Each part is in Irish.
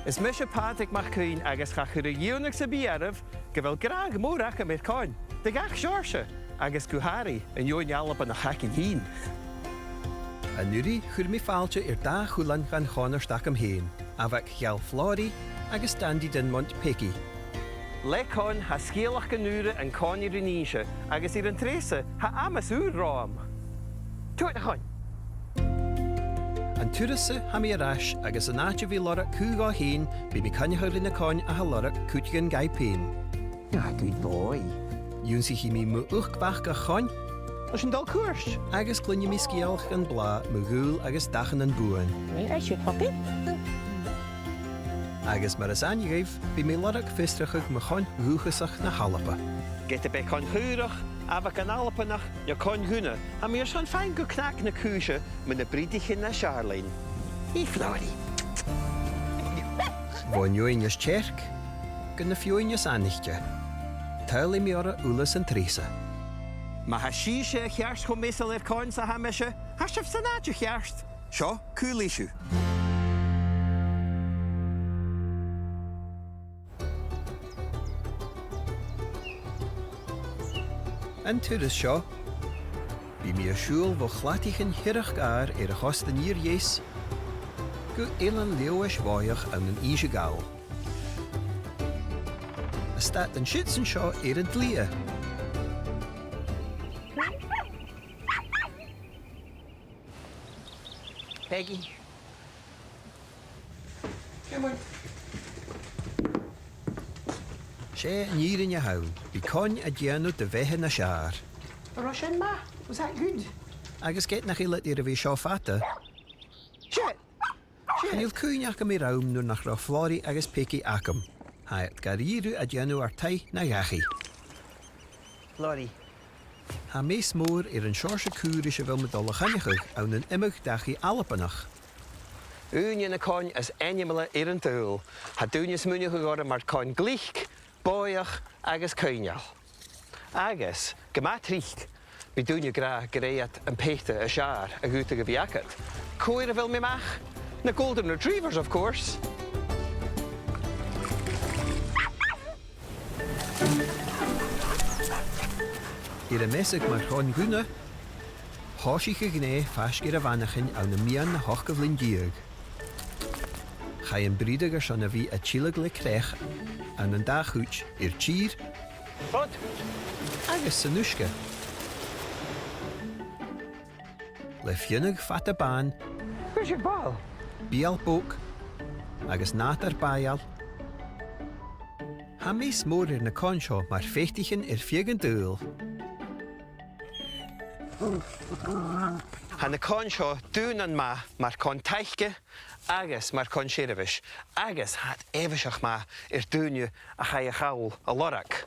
Is mis a Pàdruig mar cún agus cha chur a dhéonach sa bíarmh go bhfuil graag mórach a mir cáin. De gach seirse agus cuharí an dúin Alba na chacin hín. A nuaí chur mí fáilte dá chulan gan chánar stach am héin, a bheith cheall Flórí agus standí den Mont Peggy. Le cáin ha scéalach go nuaire an cáinir in níise agus ar an trésa ha amas úr rám. Toirt a chuin. An túrasa ha mí arás agus an áte bhí lora cúgá héin bí mí cainneachir na cáin a ha lora cútegan gai péin. Ja, good boy. Dún si mí mú uchbach go cháin Is an dal cuairt. agus clunne mí scéalach an blá mu gúil agus dachan an búin. I should pop it. Agus mar as aingéibh bí mí lorach fistrachuig mo cháin rúchasach na Alba. Get a be cáin chuúrach a bheith an Alpanach jo cáin húna a mí san féin go cnac na cúise mu na brídichin na Searlainn. Í Flórí. Bhain joinnes tjerk go na fioinnes anichte. Tuil mí ora úlas an trésa. Ma ha sí sé chearst chum mésal ar cáin sa hameise, ha sif san áte chearst. Seo, cúlíisiú. An túras seo, bí mí a siúil bh chlátichan hiireach ar a chostan níor dhéas, go élan leois bháiach an an íse gáil. A stát an sitsan seo ar an dlia. Peggy. Come on. Sé níor in haun, bí cáin a déanú de bheithe na seaar. Russian ma, was that good? Agus get nach ile ar a bhí seo fata, Shit. níl cúineach go mí ram nó nach ra Flórí agus Peggy acam. Haid gar íru a déanú ar taith na gachi. Flórí. Ha mees mór ar an seirse cúrise bhfuil me dolla channechuig an an imig dachi Alpanach. Úne na cáin is animala ar an túil. Ha dúine smúne go gora mar cáin glích, bóiach agus cúineal. Agus, gymá trícht, bí dúine gra gréad an péta a seaar a gúta go bhiacad. Cúir a bhfuil mé mach? Na Golden Retrievers, of course. Ir a mesig mar cháin gúna, háisiige gné feisgir a bhanachin an na mian na hochgaflin diag. Chai an brídagar san a bhí a tílag le crech an an dachút ir tír Bud. agus sanuske. Le fionnig fata bán, Where's your ball? bíal bók agus nátar báial. Ha mís mór ar na cáin seo mar féchtichin fiegan dúil. Ha na cáin seo dún an ma mar cáin taichge agus mar cáin séiribhis. Agus hat éhaiseach ma ar dúine a chai a chawl a lorach.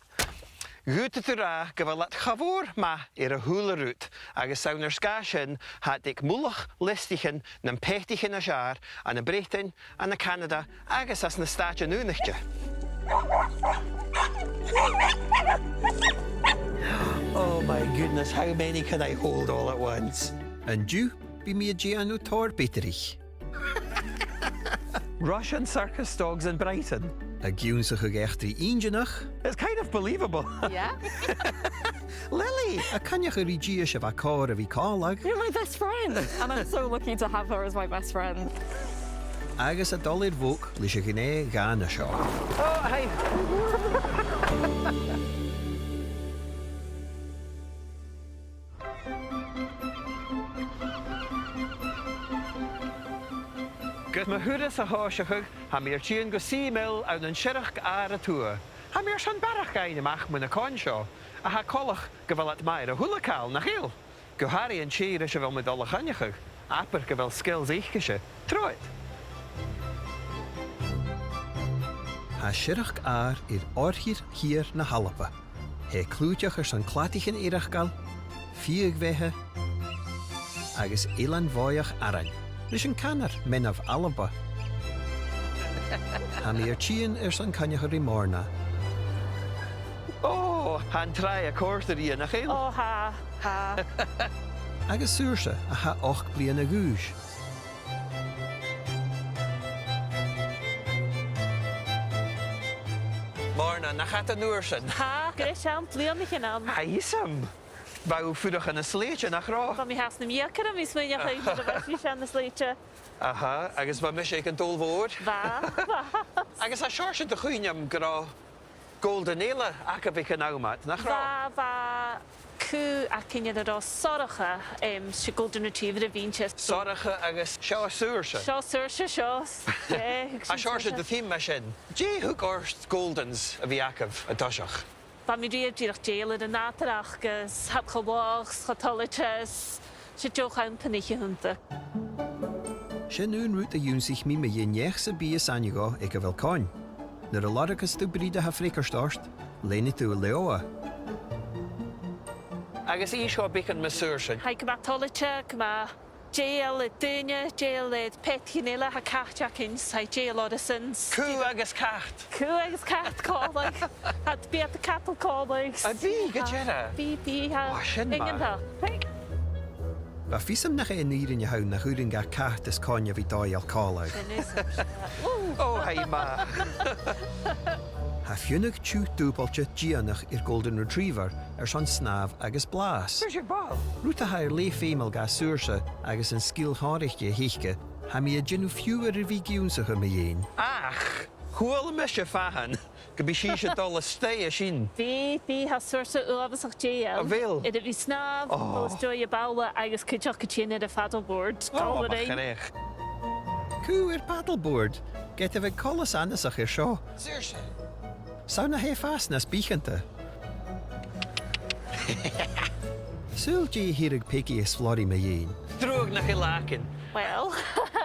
Gúta tú rá go bhfuil leat chavór ma ar a húlarút agus saunar scásin hat ag múlach listichin na péchtichin a seaar an na Britain an na Canada agus as na Státe Núnachte. Oh my goodness, how many can I hold all at once? An dú bí mi a déanú tóir Padruig. Russian circus dogs in Brighton. A giún sa go geachtaí injanach, It's kind of believable. Yeah? Lily! a canneach a rídí se bh cáir a bhí cálag, You're my best friend. And I'm so lucky to have her as my best friend. agus a dul ir bhóg leis a gné gána seo. Oh, hi. Gus ma húras a háiseachug, ha mír tíon go símil an an sireach ar a túa. Ha mír san barach gaine amach mu na cáin seo, a ha colach go bhfuil at mair a húlacáil nach chéal. Go háirí an tíir is a bhfuil me dola channeachug, apar go bhfuil skills éichise. Troid. Ha sireach ar orthir hir na Alba. He clúteach ar san clátichin éireachgal, fiagmhéthe agus élan bháiach arain. Leis an canar men of Alba. Ha mí ar tíon ar san canneachar í mórna. Oh, han trai a córtaí nach chéal. Oh, ha, ha. Agus suúrsa a ha 8 bliana a gúis. na chat an nuairsin. Ha, Gresham, Leonich an. Haisam. Bau fudach an a sléite nach rá. Ba mi has na miacar a mi swinach a bheith sé na sléite. Aha, agus ba mis ag an dul mhór. Va. Agus a seirse de chuoineam gra golden éile ac a bhíh an ámat nach rá. Va cú a cinne a rá soracha se golden retriever a víse. Soracha agus seo suúrse. Seo suirse seo. A seirse de thím me sin. Dé thug orst goldens a bhí acah a doiseach. Ba mi riad díach déile a nátarach gus hat chobáchs, chatoliches, se joch an paniche hunta. Sinún rút a dún sich mí me dhéneach sa bí sanigá ag a bhfuil cáin. Nar a larachas tú bríd a ha frécarstást, léine tú a leoa. Agus í seo bícan me suúrse. Hai gyma toliche, gyma jail y dynia, jail y petchinilla, ha cachach ins, hai jail orisons. Cú agus cacht. Cú agus cat coleg, had be at the cattle colegs. A bhí go deireadh. Bí ha sin ingen mar. ha. Ba físam nach é nírin a haun nach chuúrin ga cacht is cáin a bhí dáil cálag. Ó, hei ma. Ha fiúnach tú dúbailte díanach Golden Retriever san snáb agus blás. Where's your ball? Rút a hair le fémal ga suúrse agus an scíl háirichte hiiche, ha mi a ginú fiúar a bhí giúnsacha me dhéin. Ach, chuála me se fahan, go bhí sí se dul a stay a sin. Bí ha sursa uabasach jail. A bhil? Idir bhí snab, os joy a bála agus cytach cytchin ar a paddleboard. Oh, Galwarain. bachach. Cú paddleboard, get a bheith colas anasach seo. Suúrse. Sao na hé fast na spíchanta. Súil dí hirig pici is flori me dhéin. Drúg nach i lácin. Well,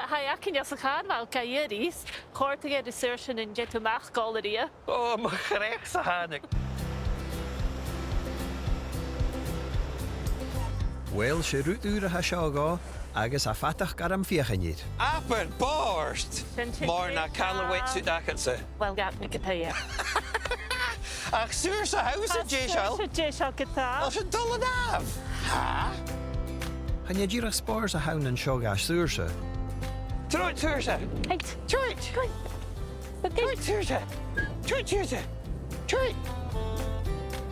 hai acin as a chadmal caiiris, chorta get desertion in jetumach galeria. Ó, bachach sa hánig. Well, sé rút úr a ha seo gá, agus a fatach gar am fiachanir. Aper, borst! Sin sin Mór na sin calawait tá. sú dacansa. Well, gat me gataia. Ach, suúr sa haus a jéisial? Jéisial gata. Os yn dul yn af. Ha? Hanne ddíach spárs a haun an seo gá suúrse. Trúid suúrsa. Heit. Trúid. Trúid suúrsa. Trúid suúrsa. Trúid.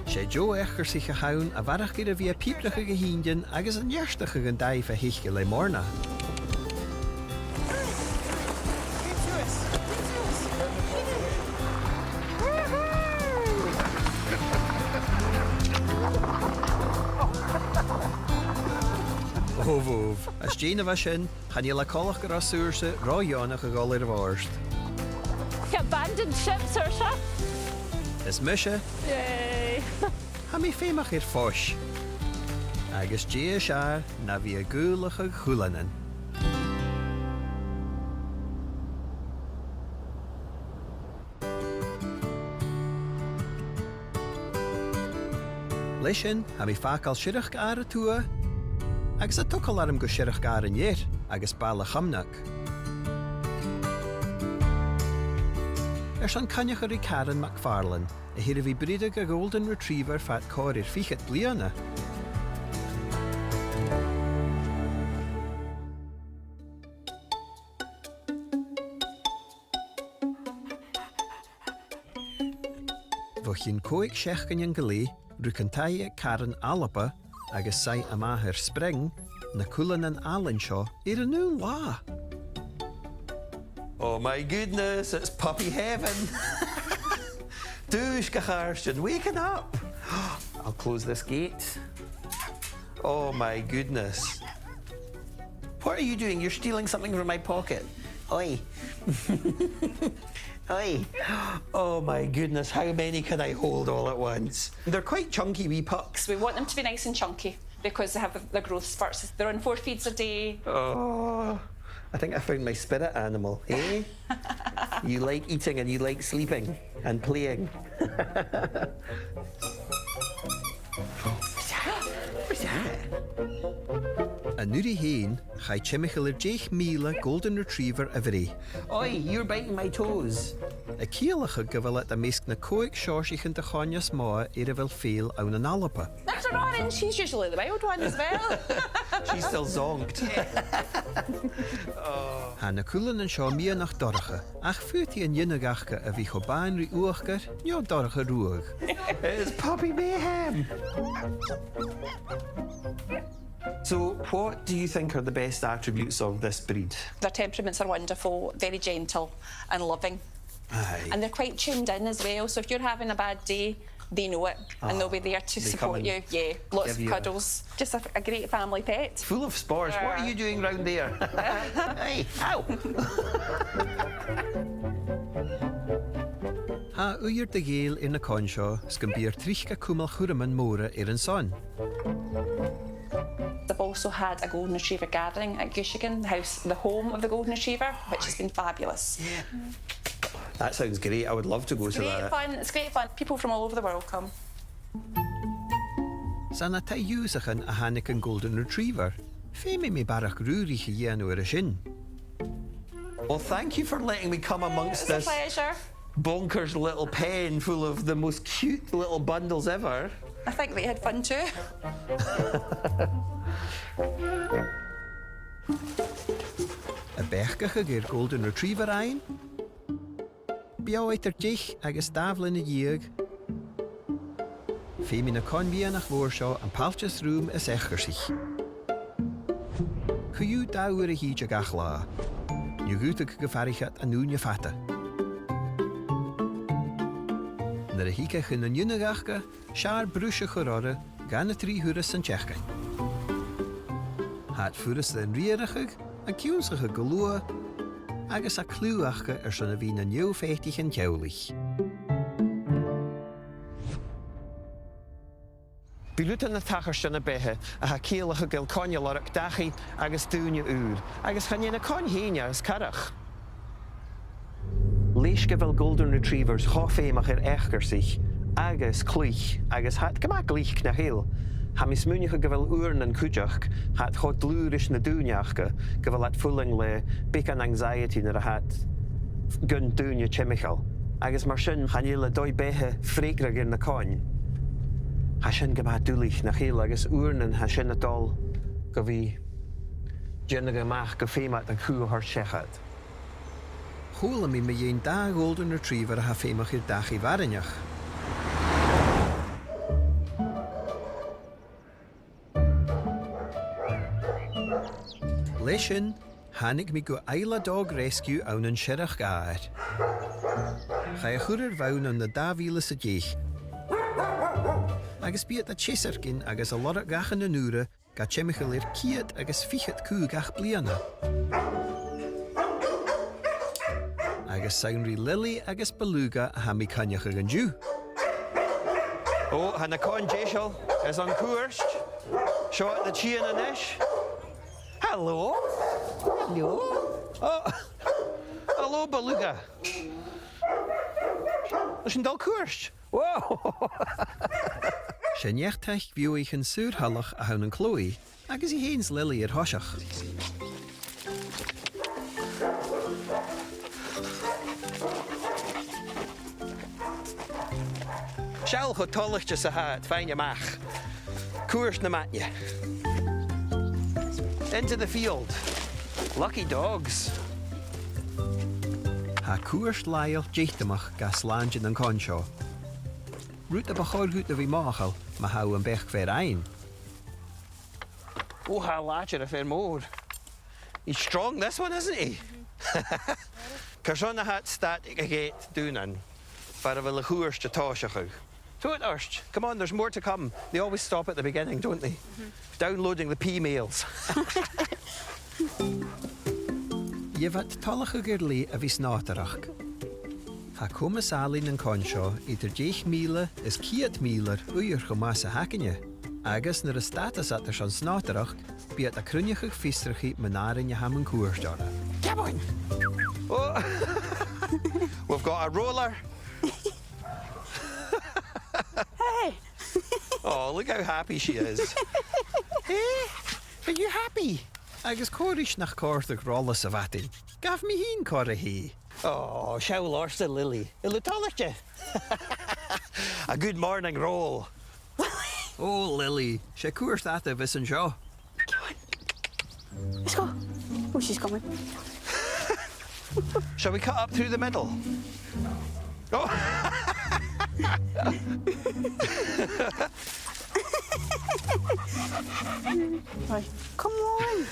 Sé jo echar sich a haun a bharach gyda bhí a píplacha go híndin agus an jeirstacha an daif a hiiche le mórna. Hómhómh, as déana bheith sin, chan le colach go rasúrsa ráheánach a gáil ar bhharst. Abandoned ship, Saoirse. Is mise, Yay. ha mí féimach ar fós. Agus dé se na bhí a gúlacha chuúlanan. Leis sin ha mí fácail sireach ar a tua, agus a tucail arm go sireach ar an éir agus bailla chamnach. San caineach ar i Karen McFarlane, a hir a bhí bríide a Golden Retriever fat cóir fichat bliana. Bhuachin cóig seachgan an golí, rucantaí Karen Alba agus sai amáthair spring na cúlan an Allen seo ar an nún lá. Oh my goodness, it's puppy heaven. Douche Gaharston, waking up. I'll close this gate. Oh my goodness. What are you doing? You're stealing something from my pocket. Oi. Oi. Oh my goodness, how many can I hold all at once? They're quite chunky wee pups. We want them to be nice and chunky because they have the growth spurts. They're on 4 feeds a day. Oh, I think I found my spirit animal, eh? You like eating and you like sleeping and playing. What's that? A nuair héin, chai chimichail ar 10,000 Golden Retriever a bhrí. Oi, you're biting my toes. céalacha go bhfuil a measc na cóig seoirsigh de cháineas má ar a bhfuil féal ann an Alba. That's an orange. She's usually the wild one as well. She's still zonked. Tá na cúlan an seo mí nach doracha, ach fuaití an dionagachcha a bhí cho bainrí uachgar, neo doracha ruach. It's puppy mayhem. So, what do you think are the best attributes of this breed? Their temperaments are wonderful, very gentle and loving. Aye. And they're quite tuned in as well, so if you're having a bad day, they know it and they'll be there to they support come you. and Yeah, lots give of you cuddles. Just a great family pet. Full of spores. What are you doing round there? Hey, ow! Tá uir de géal in na cáin seo sgan bíar trícha cúmal chuiraman móra ar an son. They've also had a golden retriever gathering at Gushigan, the home of the golden retriever, which has been fabulous. Yeah. That sounds great. I would love to go to Great that. fun. It's great fun. People from all over the world come. Sanna tá dúsachan a hanig an golden retriever. Féimi mé barach rúrich dhéanú ar a sin. Well, thank you for letting me come amongst It's a this pleasure. bonkers little pen full of the most cute little bundles ever. I think they had fun too. A bechcacha gur golden retriever ein. Biáid ar dich agus dábla na díag. Féimi na cáin nach mhór seo an paltas rúm is echar sich. Chuú dáhar a híd a gach lá. Ní gútach go farichat a núne fata. Nar a hícach in na núnagachcha, sear brúise chorára gan na trí thuras san teachcain. Hat furas den riarachig, an ciúnsacha go lua, agus a clúachcha ar sanna bhí na neoféitich an teaghlaich. Bhí lutan na tachar sinna bethe a ha céalacha gil cáine lorach dachaí agus dúne úr, agus chané na cáin héine as carach. Leis go bhfuil golden retrievers choféimach ar echgar sich, agus clúich, agus hat gymach glích na héal. Ha mis múnecha go bhfuil úr an cúideach, hat chod lúris na dúneachcha, go bhfuil at fulling le bic an anxiety nar a hat gun dúne chemical. Agus mar sin chanéile dói bethe freigrag ar na cáin. Ha sin gymach dúlich na chéal agus úrnan ha sin atál go bhí dionne gymach go féimat an cú ar sechad. Chúla mi dhéon dá golden retriever a ha féimach ar dachaí bharaneach. Leis sin, hanig mi go eile dog rescue ann an seirach gáir. Cha a chuir bhain an na dáhíle sa déich. Agus bíad a tésarcin agus a lorach gachan na núra ga chemical ar ciad agus fichad cú gach bliana. Agus saunrí Lily agus Beluga a ha mi caneach ag an dú. Oh, ha na cáin déisial is an cuairst. Seo at na tían an ish. Hello. Hello. Oh, hello, Beluga. Is an dal cuairst. Whoa. Sinneachtaich bhíoich an súrhallach a haun an clói, agus I héins Lily ar thoiseach. Seall chu tollachte sa hat, fine amach. Cuairst na matne. Into the field. Lucky dogs. Ha cuairt lail déachtamach ga sláinte an cáin seo. Rút a bachárgút a bhí máchal, ma hau an bech fér ein. Oh, how larger a fair more. He's strong, this one, isn't he? Carsona hat static a gate dúnan. Far a bhfuil a chuairst a táiseach. Toirt, come on, there's more to come. They always stop at the beginning, don't they? Downloading the P-mails. Jevat talacha gur lí a bhí snátarach. Ha cumas álín an cáin seo idir 10 míle is 100 míler uir go más a hacinne. Agus nar a status at an snátarach, bíad a crunneachach fistrachaí manárin a ham an cuairsteána. Come on. Oh. We've got a roller. Hey! Oh, look how happy she is. Hey, are you happy? Agus córis nach cóirtach rála sa bhatin. Gaf mi hín cóir a hí. Oh, Shaul Orsta Lily. Ilutalacha. A good morning roll. Oh, Lily, she course that of us and Shaw. Let's go. Oh, she's coming. Shall we cut up through the middle? Oh. Right. Come on.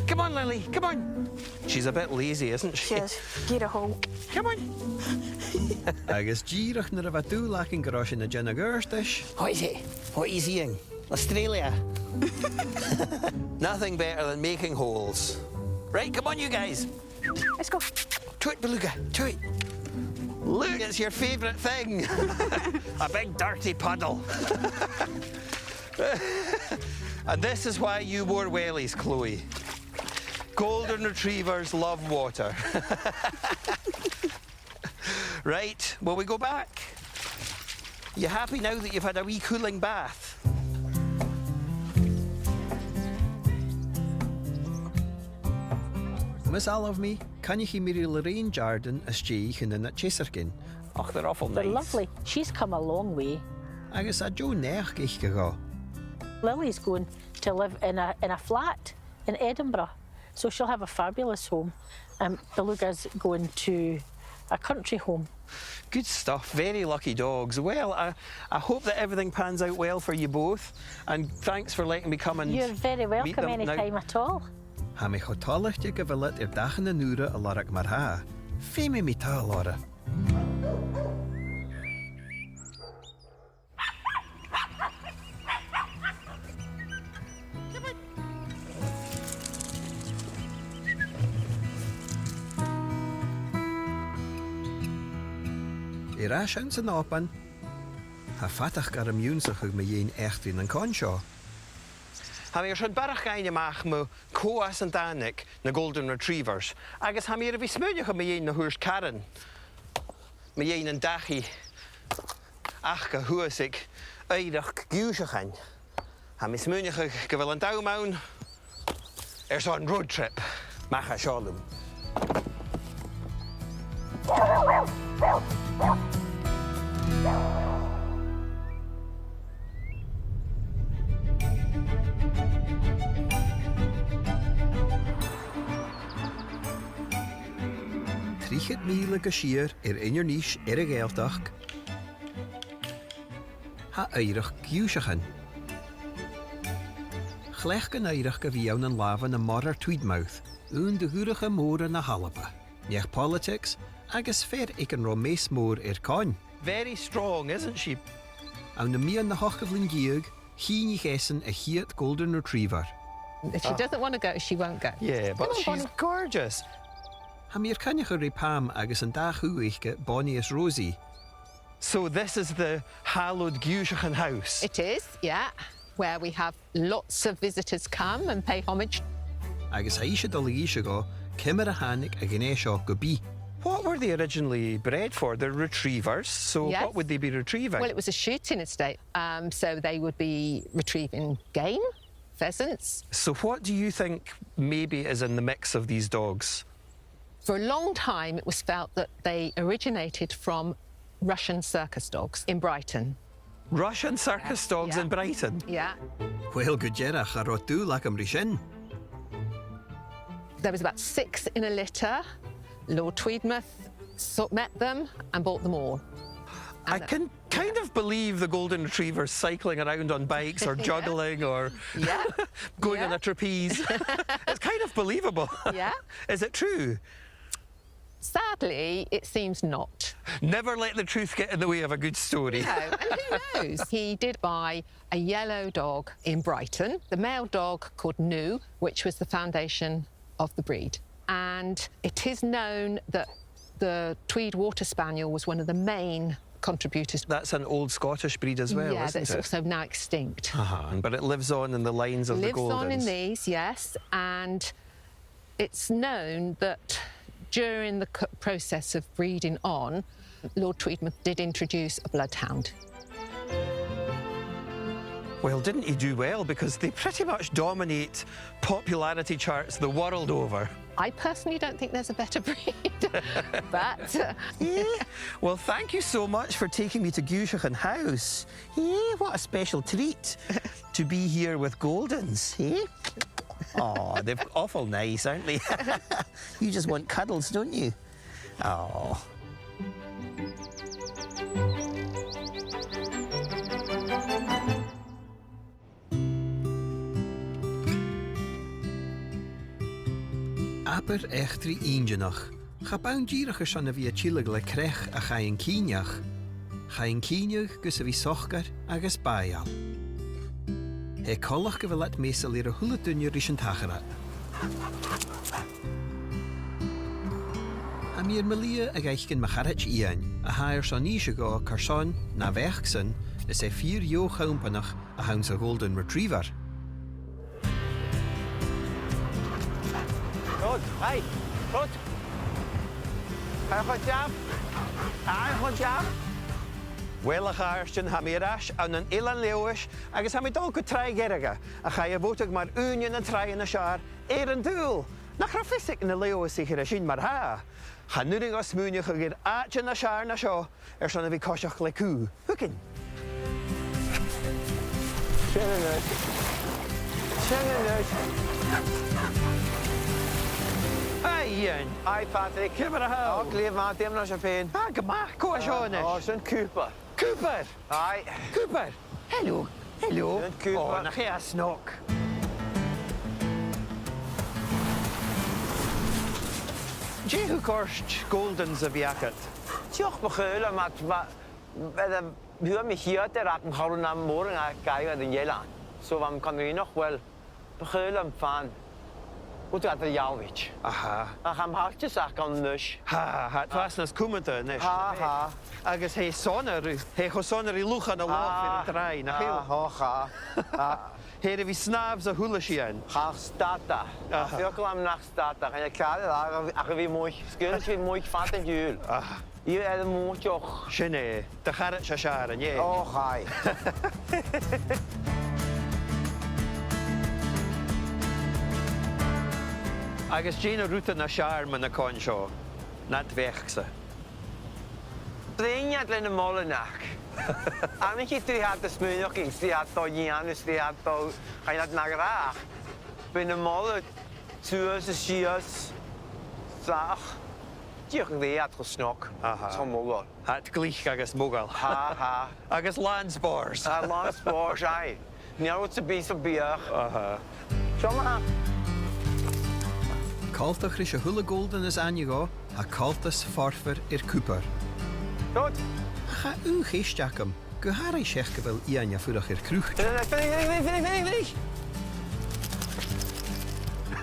Come on, Lily, come on. She's a bit lazy, isn't she? Cheers. Get a hole. Come on. Agus gírach na raibh tú lacin goráis in na Jenna Gerstish. What is it? What are you seeing? Australia. Nothing better than making holes. Right, come on, you guys. Let's go. Toirt, beluga, toirt. Look, it's your favourite thing. A big dirty puddle. And this is why you wore wellies, Chloe. Golden retrievers love water. Right, will we go back? You happy now that you've had a wee cooling bath? Miss Alva, can you me Lorraine Jarden as Jay in the Cheserkin? Och, they're awful They're nice. lovely. She's come a long way. Agus a Joe Nech ich go. Lily's going to live in a flat in Edinburgh, so she'll have a fabulous home. Beluga's going to a country home. Good stuff, very lucky dogs. Well, I hope that everything pans out well for you both, and thanks for letting me come and You're very meet welcome them. anytime at all. Ha me chotálachte gevillet dagen na nure a larach mar ha. Fé me tá Laura. Irashan san open. Ha fatach gar immuunsach me yin echt in an conshaw. Ha mi schon barach gaine mach mo coas and danik na golden retrievers. Agus ha mi vi smúneach me yin na húrs Karen. Me yin an dachi. Ach ga huasig eidach giúsachain. Ha mi smúneach gewil an daumaun. Zo'n road trip. Mach a shalom. Trichit míle gesier in niche a geldach. Ha eirach giúsachain. Glechgen eirach go bhí an lava na marar Tweedmouth, de húrige móra na Alba. Nech politics, agus fair ik an romeis mór cáin. Very strong, isn't she? An na mian na hochgevlin giug, híni gessen a hiat golden retriever. If she doesn't want to go, she won't go. Yeah, but Come on, she's Bonnie. gorgeous. Ha mir cannach ri Pam agus an da chuige Bonnie as Rosie. So this is the hallowed Giúsachain house. It is, yeah, where we have lots of visitors come and pay homage. Agus haisha doligisha go, kimmer a hanik a gnesho go bi. What were they originally bred for? They're retrievers, so Yes. what would they be retrieving? Well, it was a shooting estate, so they would be retrieving game, pheasants. So what do you think maybe is in the mix of these dogs? For a long time, it was felt that they originated from Russian circus dogs in Brighton. Russian circus dogs Yeah. in Brighton? Yeah. Well, good jera charotu lakam rishin. There was about 6 in a litter. Lord Tweedmouth met them and bought them all. I can kind of believe the golden retrievers cycling around on bikes or juggling or Yeah. going Yeah. on a trapeze. It's kind of believable. Yeah. Is it true? Sadly, it seems not. Never let the truth get in the way of a good story. No, and who knows? He did buy a yellow dog in Brighton, the male dog called New, which was the foundation of the breed. And it is known that the Tweed Water Spaniel was one of the main contributors. That's an old Scottish breed as well, yeah, isn't that's it? also now extinct. But it lives on in the lines of the Lives Goldens. on in these, yes, and it's known that during the process of breeding on, Lord Tweedmouth did introduce a bloodhound. Well, didn't he do well? Because they pretty much dominate popularity charts the world over. I personally don't think there's a better breed, but Yeah. Well, thank you so much for taking me to Gaelic House. Yeah, what a special treat to be here with Goldens, eh? Oh, they're awful nice, aren't they? You just want cuddles, don't you? Oh. Aber echtri ingenach. Ga baundierige san a vi chillig le krech a chain kineach. Chain kineach gus a vi sochgar agus baial. He collach go let mesel ir a hula dunne rischen tachara. A mir malia a geichgen macharach ian, a hair san ishe go karsan na vechsen, is e 4 jo chaumpanach a hounds a golden retriever. Good, hey, good. Good job. Good job. Wel a chairsten ha mi rash an an ilan lewish agus ha mi dol go trai gerige a cha a bwtag mar union an trai yn y siar an dŵl. Nach ra ffisig yn y lewis i chyr a sy'n mar ha. Ha nuring os mwniwch ag i'r ach yn y siar na sio son a fi cosiach le cw. Hwcyn. Sien yn ys. Sien yn ys. Ai, Ian. Hi, Patrick. Cymar a hawl. O, glif ma, dim nos y pen. Ah, gymach, co a sio ynys. O, sy'n Cooper. Cooper. Hi. Cooper. Hello. Hello. Sy'n Cooper. O, na chi a snoc. Jehu korst Goldens a fiacat. Tioch begeul, maar we hebben hier te raken houden naar morgen kijken in Jelaan. Zo van kan we nog wel begeul van. Hoe gaat het jou weet? Aha. Dan gaan we hartjes zeggen dus. Ha, het was nas cwmynta, nes. Ha, ha. Agus he sonner i lwch an y lof i'r drai, na chyw. Ha, ha, ha. Heri fi snafs a hwla sian. Ga stata. Veel kwam naar stata. Ga je klaar daar? Ach, wie mooi. Skuld wie mooi van het jul. Hier is een mooi toch. Sinne, da charat sa siaran, ie. Oh, hi. Agus Gina ruta na siar man na con sio. Nat vechsa. Breng je het in de molenaar? Anneke, die had de smulletjes, die had toch Janus, die had toch... Ga je dat naar graag? Binnen de molen, zuurse schiers, zag. Die had gesnok. Aha. Zo'n mogel. Het glich agus mogal. Ha, ha. Agus landsbors. Landspoor, zei. Nou, het is een bier. Aha. Zo maar. Caltach rys a hula golden is anje go, a caltas farfer Cooper. Goed. Ga uw geestjakem, go haar shechke wel ianja voorach crucht. Vind.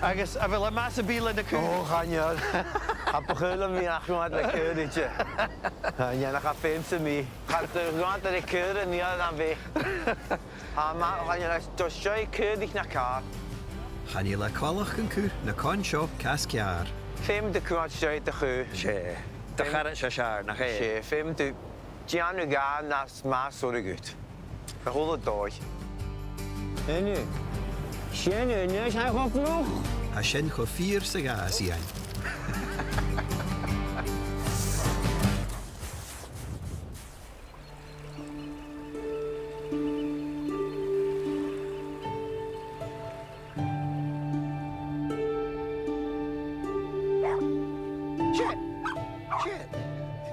Agus a fel a mas a bil in de cw. Oh, gaan je. Ga begullen me naar gewoon het keurtje. Ja, dan gaat filmen me. Ga gewoon de keuren niet aan weg. Maar ga je dus zo keurig naar kaart. Gaan je la kwalach een kuur, na con sio, casciar. Film de kwart zo te geur. Sje. Da charat sa siar, na chi. Sje, film de. Gianni gaan naar smaak zo goed. We rollen het door. En nu? Sjen, nu is hij gewoon vlug. A shen go 4 sagas ian.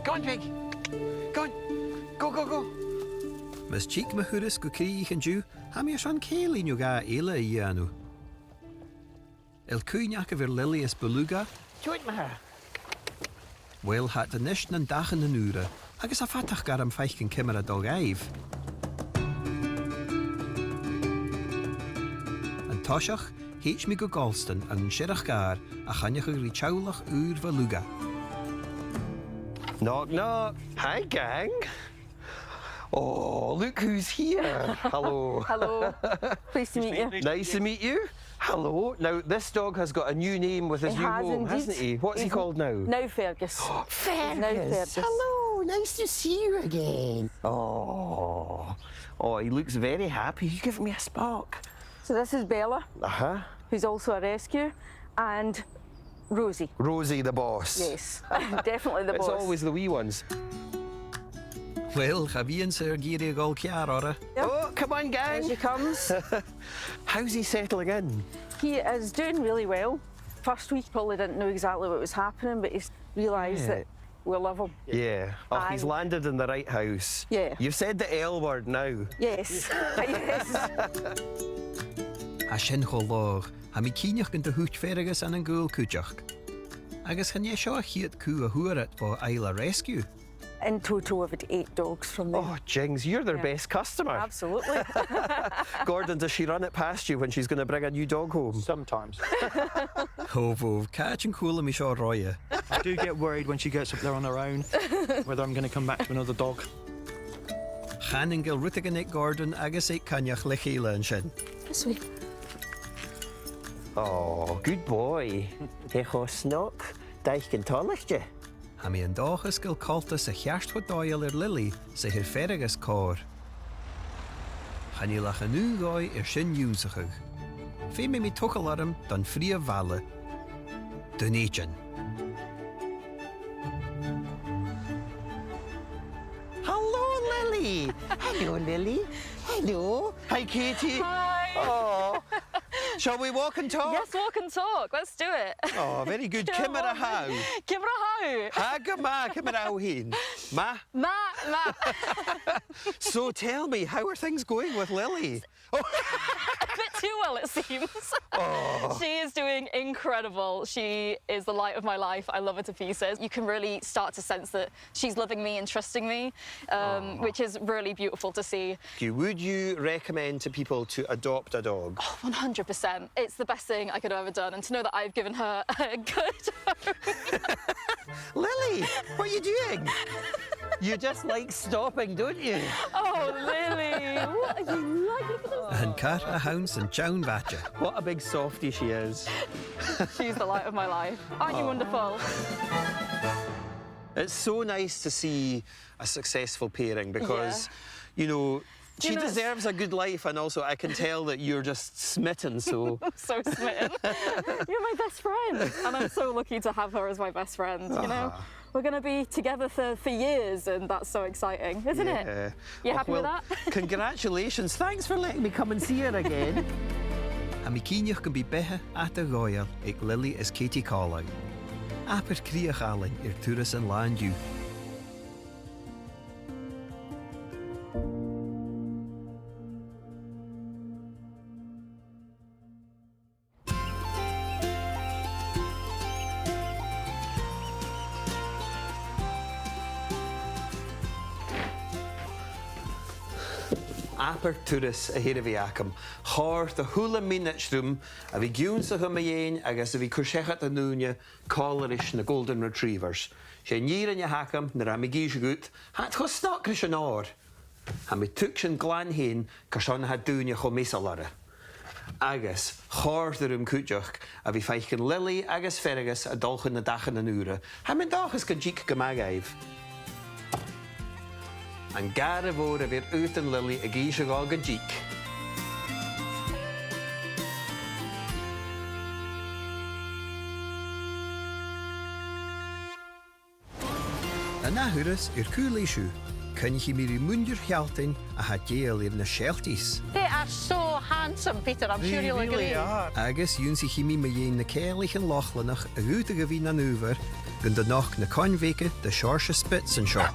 Go on, Pig. Go on. Go. Mas cheek me hurus go krieg en ju, ha mir schon keli nu ga ele ianu. El kuinjake ver Lilius beluga, Joit me haar. wel hat de nischen en dagen en ure, agus a fatach gar am feichen kemmer dog eif. En toshach, heech mi go galston an shirach gar, a chanjach ri chowlach uur beluga. Knock, knock. Hi, gang. Oh, look who's here. Hello. Hello. Pleased to meet you. Nice to meet you. Hello. Now, this dog has got a new name with his He new has home, indeed. hasn't he? What's he called now? Now Fergus. Fergus. Now Fergus. Hello. Hello, nice to see you again. Oh, he looks very happy. You give me a spark. So this is Bella, who's also a rescue, and Rosie. Rosie, the boss. Yes, definitely the It's boss. always the wee ones. Wel, ga fi yn sy'r geirio gol ciar ora. Oh, come on, gang. Here she comes. How's he settling in? He is doing really well. First week probably didn't know exactly what was happening, but he's realised that we love him. Yeah. Oh, he's And- landed in the right house. Yeah. You've said the L word now. Yes, yes. A sin cho lóg, ha mi cíneach gyn dy hwt fergus an yn gwyl cwtioch. Agus chan ie sio a chiad cw a hwyrad fo Isla Rescue. In total, we've had 8 dogs from them. Oh, Jings, you're their Yeah. best customer. Absolutely. Gordon, does she run it past you when she's going to bring a new dog home? Sometimes. Ho fo, catch and cool mi sio roia. I do get worried when she gets up there on her own, whether I'm going to come back to another dog. Chan yn gil rwtig yn Gordon agus eich caniach le chéile yn sin. This way. Oh, good boy. Echo snock, daich gyn toirt je. Ha mi yn dochas gil colta sa chiast wat doel Lily sa hir fergus cor. Chan i lach yn goi sin ywnsachig. Fe mi tuchel arm dan fria valle. Dyn eichin. Hello, Lily. Hello, Lily. Hello. Hi, Katie. Hi. Oh. Shall we walk and talk? Yes, walk and talk. Let's do it. Oh, very good. Kimera how? Kimra how? Haga ma, kimera how hin. Ma? Ma. So tell me, how are things going with Lily? Oh. A bit too well, it seems. Oh. She is doing incredible. She is the light of my life. I love her to pieces. You can really start to sense that she's loving me and trusting me, which is really beautiful to see. Would you recommend to people to adopt a dog? Oh, 100%. It's the best thing I could have ever done, and to know that I've given her a good home. Lily, what are you doing? You just like stopping, don't you? Oh, Lily, what are you like? And car a hounds and chown vatja. What a big softie she is. She's the light of my life. Aren't you wonderful? It's so nice to see a successful pairing because, you know, she deserves a good life, and also I can tell that you're just smitten, so... So smitten. You're my best friend, and I'm so lucky to have her as my best friend, you know? We're going to be together for years, and that's so exciting, isn't it? You happy with that? Congratulations. Thanks for letting me come and see her again. A mi cíneach gan bí bethe at a goil ag Lily is Katie Calling. Aper criach alin túras an land you. Aper turas a hir a bhí acham. Chor the hula minachrum a bhí giúnsa chum a dhéin agus a bhí cursechat a núne callerish na Golden Retrievers. Sé nír an hacham na ra mi gíse gut, hat cho snakris an ár. Ha mi tuk sin glan héin carson ha dúne cho mesalare. Agus, chor the rum cúteach a bhí feichin Lily agus fergus a dolchan na dachan an úra. Ha mi dachas gan jík gamagaibh. An gar a bhór a bhír ut an Lily a gíse gá go ddíc. A nahuras cúléisiú, cynnig mi mundir healtain a ha déal na shelties. They are so handsome, Peter. I'm sure you'll agree. Agus yún si chimi me yin na céirlich an lochlanach a gúta go bhí na núver, gun da nach na conveke de Seoirse spits an seo.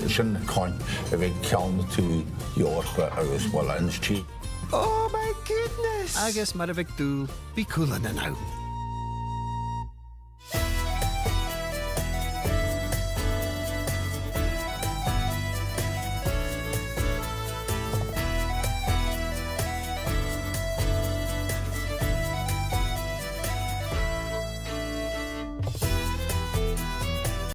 Sin coin a bheith ceanna tú Yorkra agus bhil an tí. Oh my goodness! Agus mar a bheith dúl, bí cúlan an out.